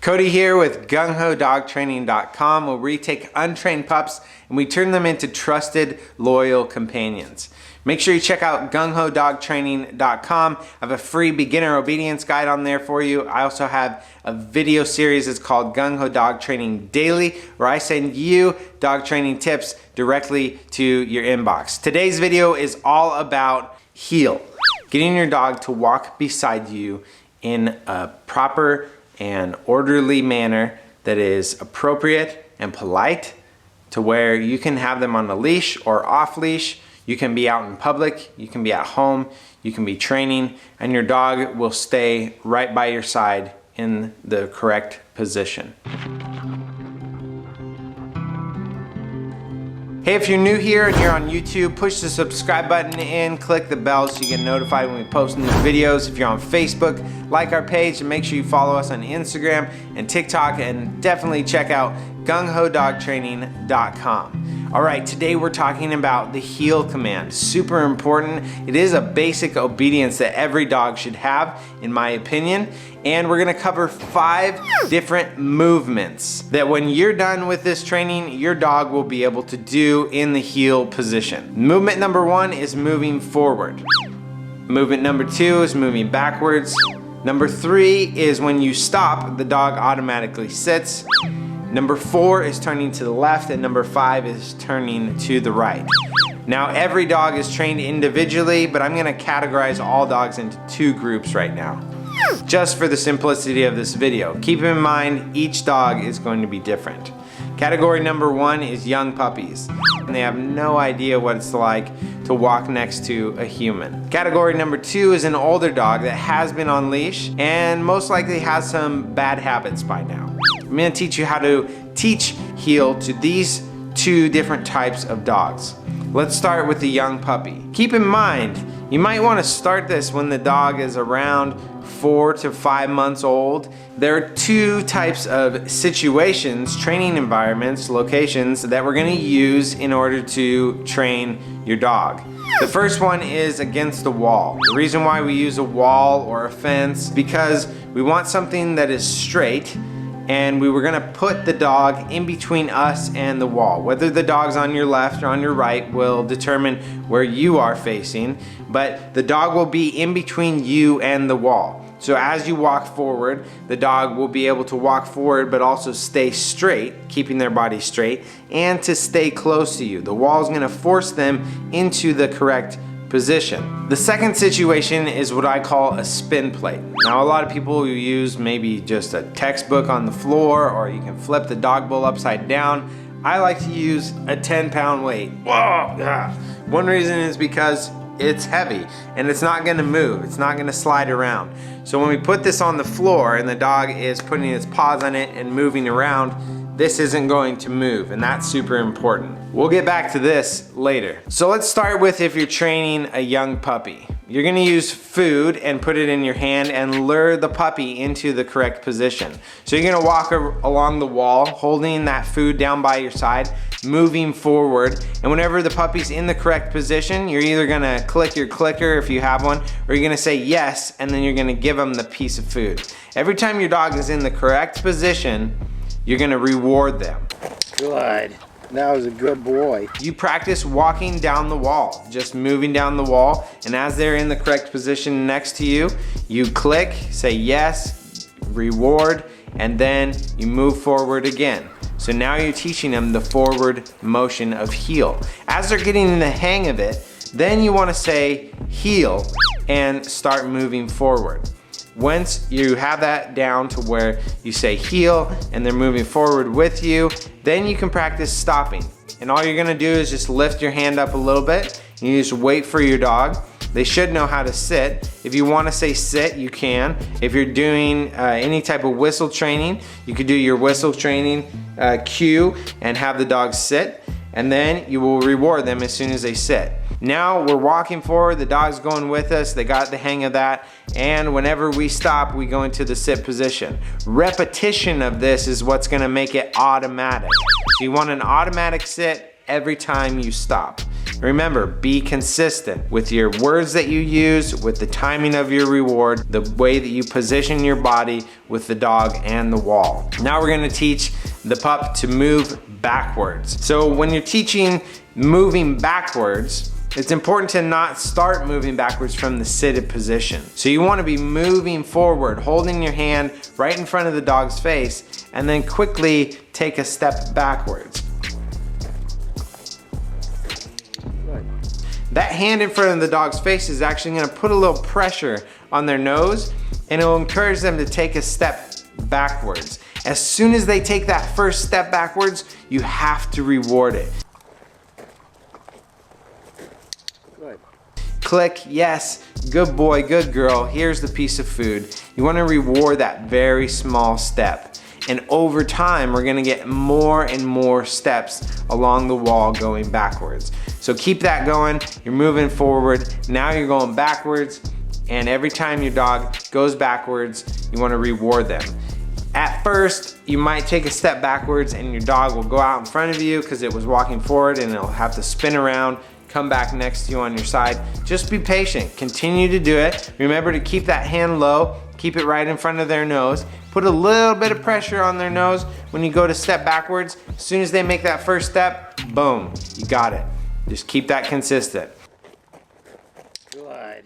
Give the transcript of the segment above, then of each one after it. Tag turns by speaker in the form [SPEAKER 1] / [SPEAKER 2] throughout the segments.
[SPEAKER 1] Cody here with GunghoDogTraining.com, where we take untrained pups and we turn them into trusted, loyal companions. Make sure you check out GunghoDogTraining.com. I have a free beginner obedience guide on there for you. I also have a video series. It's called Gungho Dog Training Daily, where I send you dog training tips directly to your inbox. Today's video is all about heel. Getting your dog to walk beside you in a proper and orderly manner that is appropriate and polite, to where you can have them on a leash or off leash. You can be out in public, you can be at home, you can be training, and your dog will stay right by your side in the correct position. Hey, if you're new here and you're on YouTube, push the subscribe button and click the bell so you get notified when we post new videos. If you're on Facebook, like our page, and make sure you follow us on Instagram and TikTok, and definitely check out GunghoDogTraining.com. All right, today we're talking about the heel command. Super important. It is a basic obedience that every dog should have, in my opinion. And we're gonna cover 5 different movements that when you're done with this training, your dog will be able to do in the heel position. Movement number 1 is moving forward. Movement number 2 is moving backwards. Number 3 is when you stop, the dog automatically sits. Number 4 is turning to the left, and number 5 is turning to the right. Now, every dog is trained individually, but I'm gonna categorize all dogs into 2 groups right now, just for the simplicity of this video. Keep in mind, each dog is going to be different. Category number 1 is young puppies, and they have no idea what it's like to walk next to a human. Category number 2 is an older dog that has been on leash and most likely has some bad habits by now. I'm gonna teach you how to teach heel to these 2 different types of dogs. Let's start with the young puppy. Keep in mind, you might wanna start this when the dog is around 4 to 5 months old. There are 2 types of situations, training environments, locations that we're gonna use in order to train your dog. The first one is against the wall. The reason why we use a wall or a fence, because we want something that is straight, and we were gonna put the dog in between us and the wall. Whether the dog's on your left or on your right will determine where you are facing, but the dog will be in between you and the wall. So as you walk forward, the dog will be able to walk forward but also stay straight, keeping their body straight, and to stay close to you. The wall is gonna force them into the correct position. The second situation is what I call a spin plate. Now, a lot of people use maybe just a textbook on the floor, or you can flip the dog bowl upside down. I like to use a 10-pound weight. Whoa! Yeah. One reason is because it's heavy and it's not gonna move. It's not gonna slide around. So when we put this on the floor and the dog is putting its paws on it and moving around, this isn't going to move, and that's super important. We'll get back to this later. So let's start with if you're training a young puppy. You're gonna use food and put it in your hand and lure the puppy into the correct position. So you're gonna walk along the wall, holding that food down by your side, moving forward, and whenever the puppy's in the correct position, you're either gonna click your clicker if you have one, or you're gonna say yes, and then you're gonna give them the piece of food. Every time your dog is in the correct position, you're gonna reward them.
[SPEAKER 2] Good. That was a good boy.
[SPEAKER 1] You practice walking down the wall, just moving down the wall, and as they're in the correct position next to you, you click, say yes, reward, and then you move forward again. So now you're teaching them the forward motion of heel. As they're getting in the hang of it, then you wanna say heel and start moving forward. Once you have that down to where you say heel and they're moving forward with you, then you can practice stopping. And all you're gonna do is just lift your hand up a little bit, and you just wait for your dog. They should know how to sit. If you wanna say sit, you can. If you're doing any type of whistle training, you could do your whistle training cue and have the dog sit, and then you will reward them as soon as they sit. Now we're walking forward, the dog's going with us, they got the hang of that, and whenever we stop, we go into the sit position. Repetition of this is what's gonna make it automatic. So you want an automatic sit every time you stop. Remember, be consistent with your words that you use, with the timing of your reward, the way that you position your body with the dog and the wall. Now we're gonna teach the pup to move backwards. So when you're teaching moving backwards, it's important to not start moving backwards from the seated position. So you wanna be moving forward, holding your hand right in front of the dog's face, and then quickly take a step backwards. That hand in front of the dog's face is actually gonna put a little pressure on their nose, and it will encourage them to take a step backwards. As soon as they take that first step backwards, you have to reward it.
[SPEAKER 2] Good.
[SPEAKER 1] Click, yes, good boy, good girl, here's the piece of food. You wanna reward that very small step. And over time, we're gonna get more and more steps along the wall going backwards. So keep that going, you're moving forward, now you're going backwards, and every time your dog goes backwards, you wanna reward them. At first, you might take a step backwards and your dog will go out in front of you because it was walking forward, and it'll have to spin around, come back next to you on your side. Just be patient, continue to do it. Remember to keep that hand low, keep it right in front of their nose. Put a little bit of pressure on their nose when you go to step backwards. As soon as they make that first step, boom, you got it. Just keep that consistent.
[SPEAKER 2] Good.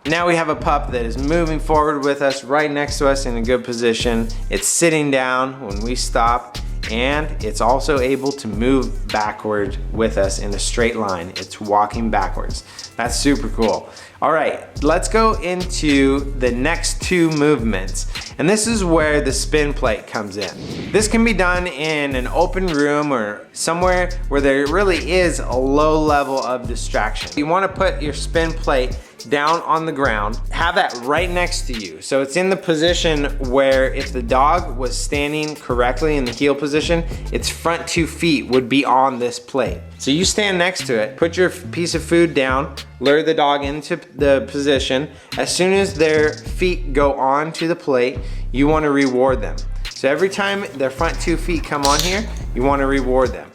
[SPEAKER 1] Now we have a pup that is moving forward with us, right next to us in a good position. It's sitting down when we stop, and it's also able to move backward with us in a straight line. It's walking backwards. That's super cool. All right, let's go into the next two movements. And this is where the spin plate comes in. This can be done in an open room or somewhere where there really is a low level of distraction. You wanna put your spin plate down on the ground, have that right next to you. So it's in the position where if the dog was standing correctly in the heel position, its front 2 feet would be on this plate. So you stand next to it, put your piece of food down, lure the dog into the position. As soon as their feet go onto the plate, you wanna reward them. So every time their front 2 feet come on here, you wanna reward them.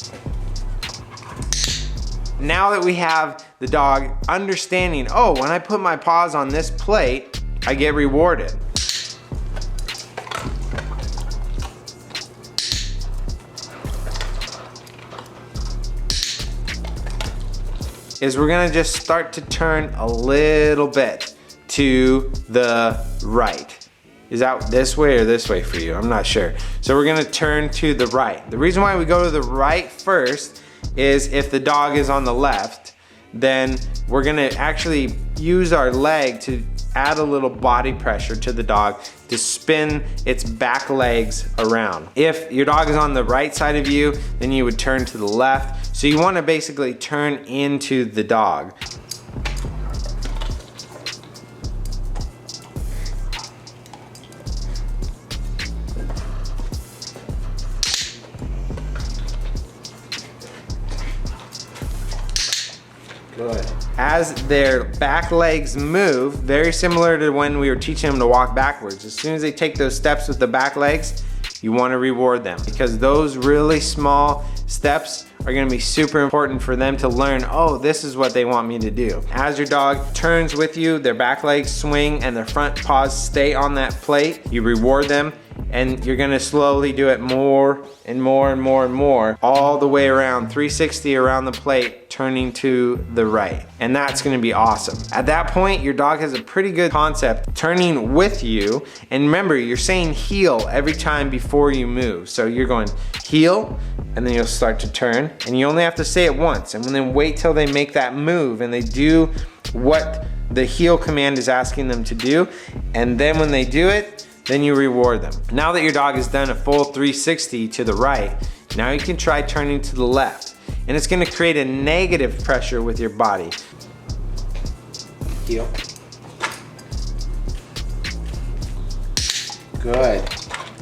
[SPEAKER 1] Now that we have the dog understanding, oh, when I put my paws on this plate, I get rewarded. Is we're gonna just start to turn a little bit to the right. Is that this way or this way for you? I'm not sure. So we're gonna turn to the right. The reason why we go to the right first is if the dog is on the left, then we're gonna actually use our leg to add a little body pressure to the dog to spin its back legs around. If your dog is on the right side of you, then you would turn to the left. So you wanna basically turn into the dog. Good. As their back legs move, very similar to when we were teaching them to walk backwards, as soon as they take those steps with the back legs, you want to reward them, because those really small steps are going to be super important for them to learn, oh, this is what they want me to do. As your dog turns with you, their back legs swing and their front paws stay on that plate, you reward them, and you're gonna slowly do it more and more and more and more, all the way around 360 around the plate, turning to the right. And that's gonna be awesome. At that point, your dog has a pretty good concept turning with you. And remember, you're saying heel every time before you move. So you're going heel, and then you'll start to turn, and you only have to say it once, and then wait till they make that move and they do what the heel command is asking them to do. And then when they do it, then you reward them. Now that your dog has done a full 360 to the right, now you can try turning to the left. And it's gonna create a negative pressure with your body.
[SPEAKER 2] Heel. Good.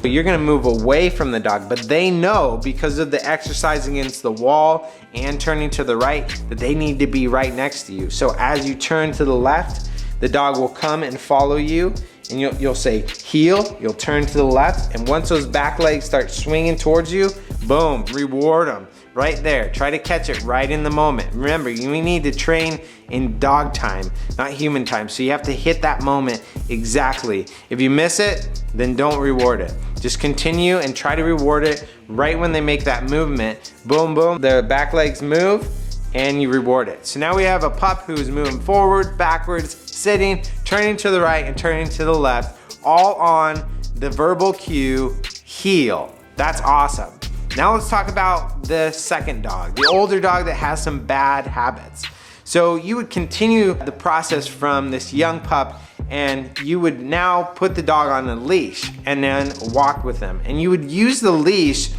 [SPEAKER 1] But you're gonna move away from the dog, but they know, because of the exercise against the wall and turning to the right, that they need to be right next to you. So as you turn to the left, the dog will come and follow you, and you'll say heel, you'll turn to the left, and once those back legs start swinging towards you, Boom, reward them right there. Try to catch it right in the moment. Remember, we need to train in dog time, not human time. So you have to hit that moment exactly. If you miss it, then don't reward it. Just continue and try to reward it right when they make that movement. Boom, boom, the back legs move and you reward it. So now we have a pup who's moving forward, backwards, sitting, turning to the right and turning to the left, all on the verbal cue, heel. That's awesome. Now let's talk about the second dog, the older dog that has some bad habits. So you would continue the process from this young pup and you would now put the dog on a leash and then walk with them. And you would use the leash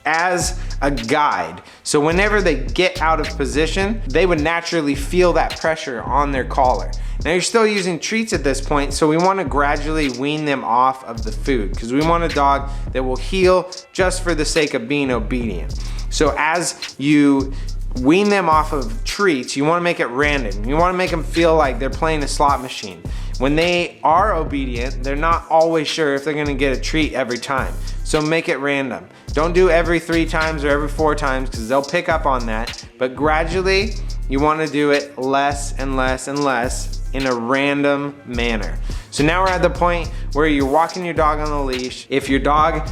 [SPEAKER 1] as a guide. So whenever they get out of position, they would naturally feel that pressure on their collar. Now you're still using treats at this point, so we want to gradually wean them off of the food because we want a dog that will heel just for the sake of being obedient. So as you wean them off of treats, you want to make it random. You want to make them feel like they're playing a slot machine. When they are obedient, they're not always sure if they're going to get a treat every time. So make it random. Don't do every 3 times or every 4 times because they'll pick up on that. But gradually, you want to do it less and less and less in a random manner. So now we're at the point where you're walking your dog on the leash. If your dog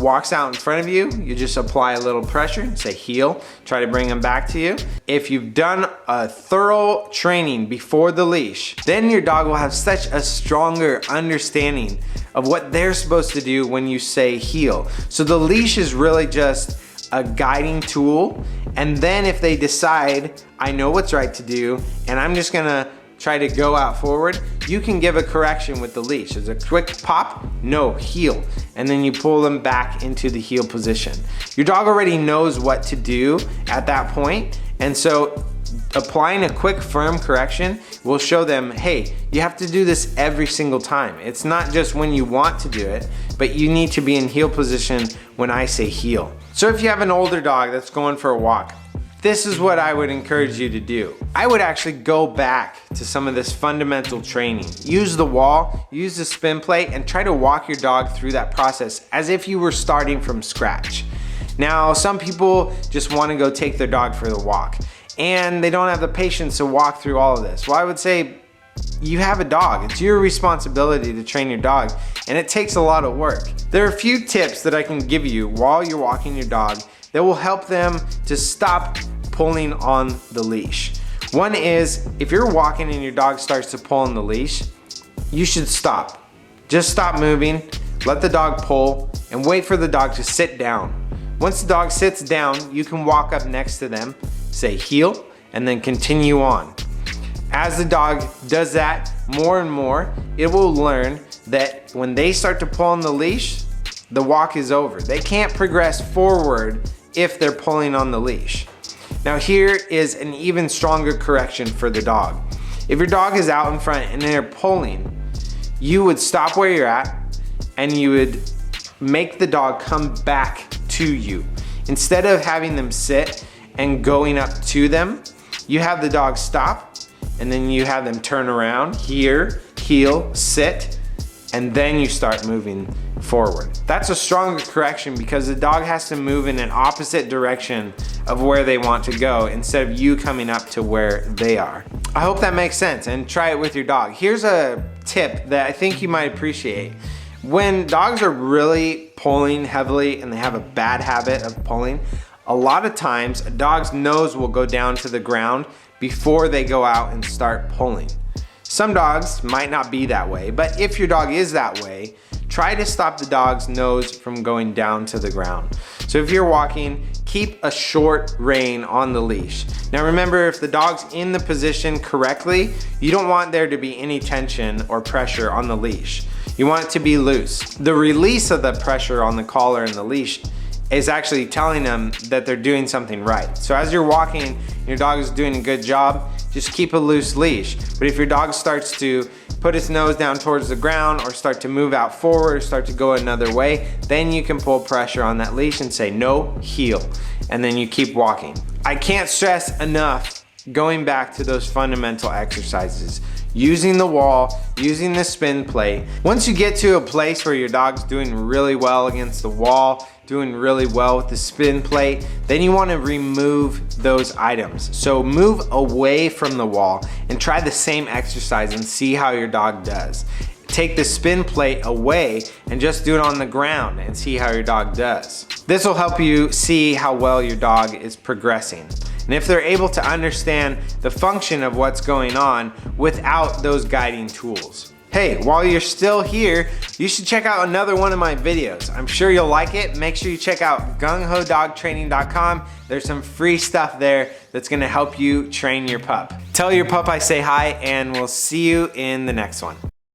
[SPEAKER 1] walks out in front of you, you just apply a little pressure and say heel, try to bring them back to you. If you've done a thorough training before the leash, then your dog will have such a stronger understanding of what they're supposed to do when you say heel. So the leash is really just a guiding tool. And then if they decide, I know what's right to do, and I'm just gonna try to go out forward, you can give a correction with the leash. There's a quick pop, no, heel, and then you pull them back into the heel position. Your dog already knows what to do at that point, and so applying a quick firm correction will show them, hey, you have to do this every single time. It's not just when you want to do it, but you need to be in heel position when I say heel. So if you have an older dog that's going for a walk, this is what I would encourage you to do. I would actually go back to some of this fundamental training. Use the wall, use the spin plate, and try to walk your dog through that process as if you were starting from scratch. Now, some people just want to go take their dog for the walk, and they don't have the patience to walk through all of this. Well, I would say you have a dog. It's your responsibility to train your dog, and it takes a lot of work. There are a few tips that I can give you while you're walking your dog that will help them to stop pulling on the leash. One is, if you're walking and your dog starts to pull on the leash, you should stop. Just stop moving, let the dog pull, and wait for the dog to sit down. Once the dog sits down, you can walk up next to them, say heel, and then continue on. As the dog does that more and more, it will learn that when they start to pull on the leash, the walk is over. They can't progress forward if they're pulling on the leash. Now here is an even stronger correction for the dog. If your dog is out in front and they're pulling, you would stop where you're at and you would make the dog come back to you. Instead of having them sit and going up to them, you have the dog stop and then you have them turn around, here, heel, sit, and then you start moving forward. That's a stronger correction because the dog has to move in an opposite direction of where they want to go instead of you coming up to where they are. I hope that makes sense, and try it with your dog. Here's a tip that I think you might appreciate. When dogs are really pulling heavily and they have a bad habit of pulling, a lot of times a dog's nose will go down to the ground before they go out and start pulling. Some dogs might not be that way, but if your dog is that way, try to stop the dog's nose from going down to the ground. So if you're walking, keep a short rein on the leash. Now remember, if the dog's in the position correctly, you don't want there to be any tension or pressure on the leash. You want it to be loose. The release of the pressure on the collar and the leash is actually telling them that they're doing something right. So as you're walking, your dog is doing a good job, just keep a loose leash. But if your dog starts to put its nose down towards the ground or start to move out forward or start to go another way, then you can pull pressure on that leash and say no, heel, and then you keep walking. I can't stress enough going back to those fundamental exercises. Using the wall, using the spin plate. Once you get to a place where your dog's doing really well against the wall, doing really well with the spin plate, then you want to remove those items. So move away from the wall and try the same exercise and see how your dog does. Take the spin plate away and just do it on the ground and see how your dog does. This will help you see how well your dog is progressing. And if they're able to understand the function of what's going on without those guiding tools. Hey, while you're still here, you should check out another one of my videos. I'm sure you'll like it. Make sure you check out gunghodogtraining.com. There's some free stuff there that's gonna help you train your pup. Tell your pup I say hi, and we'll see you in the next one.